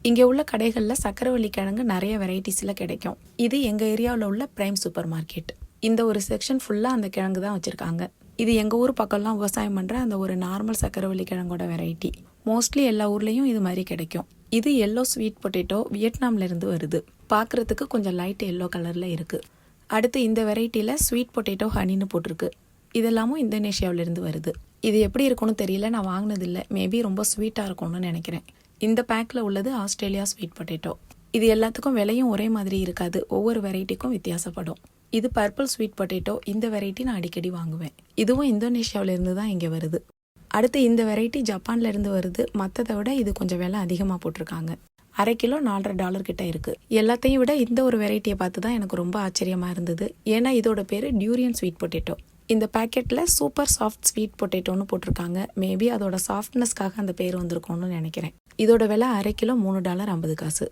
இங்கே உள்ள கடைகளில் சக்கரவள்ளி கிழங்கு நிறைய வெரைட்டிஸில் கிடைக்கும். இது எங்கள் ஏரியாவில் உள்ள பிரைம் சூப்பர் மார்க்கெட். இந்த ஒரு செக்ஷன் ஃபுல்லாக அந்த கிழங்கு தான் வச்சுருக்காங்க. இது எங்கள் ஊர் பக்கம்லாம் விவசாயம் பண்ணுற அந்த ஒரு நார்மல் சக்கரவள்ளி கிழங்கோட வெரைட்டி. மோஸ்ட்லி எல்லா ஊர்லேயும் இது மாதிரி கிடைக்கும். இது எல்லோ ஸ்வீட் பொட்டேட்டோ வியட்நாம்லேருந்து வருது. பார்க்குறதுக்கு கொஞ்சம் லைட் எல்லோ கலரில் இருக்குது. அடுத்து இந்த வெரைட்டியில் ஸ்வீட் பொட்டேட்டோ ஹனின்னு போட்டிருக்கு. இதெல்லாமும் இந்தோனேஷியாவிலேருந்து வருது. இது எப்படி இருக்கும்னு தெரியல, நான் வாங்கினதில்லை. மேபி ரொம்ப ஸ்வீட்டாக இருக்கும்னு நினைக்கிறேன். இந்த பேக்கில் உள்ளது ஆஸ்திரேலியா ஸ்வீட் பொட்டேட்டோ. இது எல்லாத்துக்கும் விலையும் ஒரே மாதிரி இருக்காது, ஒவ்வொரு வெரைட்டிக்கும் வித்தியாசப்படும். இது பர்பிள் ஸ்வீட் பொட்டேட்டோ. இந்த வெரைட்டி நான் அடிக்கடி வாங்குவேன். இதுவும் இந்தோனேஷியாவிலேருந்து தான் இங்கே வருது. அடுத்து இந்த வெரைட்டி ஜப்பான்லேருந்து வருது. மற்றதை விட இது கொஞ்சம் விலை அதிகமாக போட்டிருக்காங்க. $1/2 கிலோ $4 கிட்ட இருக்குது. எல்லாத்தையும் விட இந்த ஒரு வெரைட்டியை பார்த்து தான் எனக்கு ரொம்ப ஆச்சரியமாக இருந்தது. ஏன்னா இதோட பேர் டியூரியன் ஸ்வீட் பொட்டேட்டோ. இந்த பேக்கெட்டில் சூப்பர் சாஃப்ட் ஸ்வீட் பொட்டேட்டோன்னு போட்டிருக்காங்க. மேபி அதோட சாஃப்ட்னஸ்க்காக அந்த பேர் வந்திருக்கோன்னு நினைக்கிறேன். இதோட விலை $1/2 கிலோ $3.50.